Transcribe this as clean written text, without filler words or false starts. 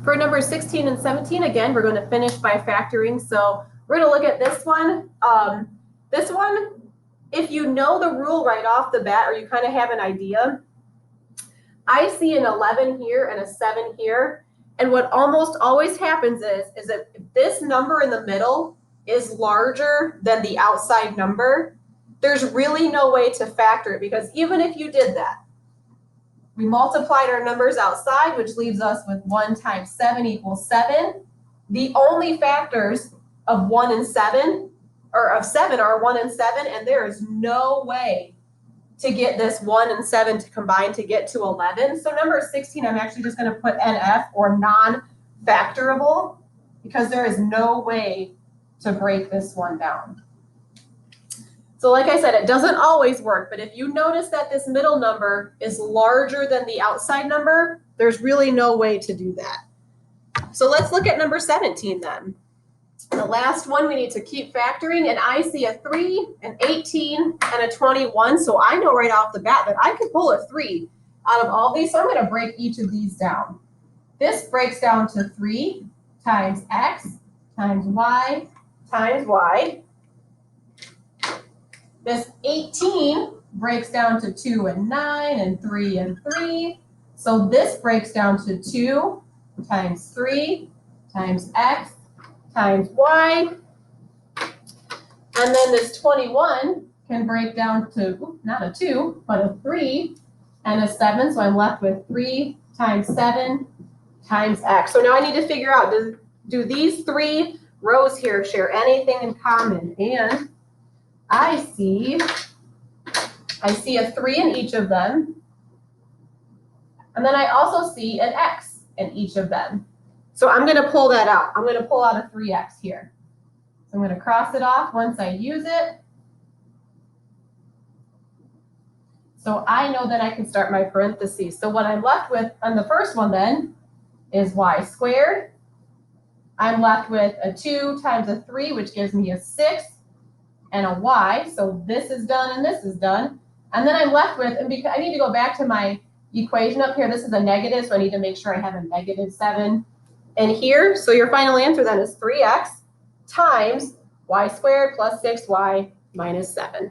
For number 16 and 17, again, we're going to finish by factoring. So we're going to look at this one. This one, if you know the rule right off the bat, or you kind of have an idea, I see an 11 here and a 7 here. And what almost always happens is that if this number in the middle is larger than the outside number, there's really no way to factor it, because even if you did that, we multiplied our numbers outside, which leaves us with 1 times 7 equals 7. The only factors of 1 and 7, or of 7, are 1 and 7, and there is no way to get this 1 and 7 to combine to get to 11. So number 16, I'm actually just going to put NF, or non-factorable, because there is no way to break this one down. So like I said, it doesn't always work, but if you notice that this middle number is larger than the outside number, there's really no way to do that. So let's look at number 17 then. The last one we need to keep factoring, and I see a 3, an 18, and a 21. So I know right off the bat that I could pull a 3 out of all these. So I'm going to break each of these down. This breaks down to 3 times x times y times y. This 18 breaks down to 2 and 9 and 3 and 3. So this breaks down to 2 times 3 times x times y. And then this 21 can break down to, not a 2, but a 3 and a 7. So I'm left with 3 times 7 times x. So now I need to figure out, do these 3 rows here share anything in common? And I see a 3 in each of them. And then I also see an x in each of them. So I'm going to pull that out. I'm going to pull out a 3x here. So I'm going to cross it off once I use it. So I know that I can start my parentheses. So what I'm left with on the first one then is y squared. I'm left with a 2 times a 3, which gives me a 6. And a y, so this is done and this is done. And then I'm left with, and because I need to go back to my equation up here, this is a negative, so I need to make sure I have a -7 in here. So your final answer then is 3x times y squared plus 6y minus 7.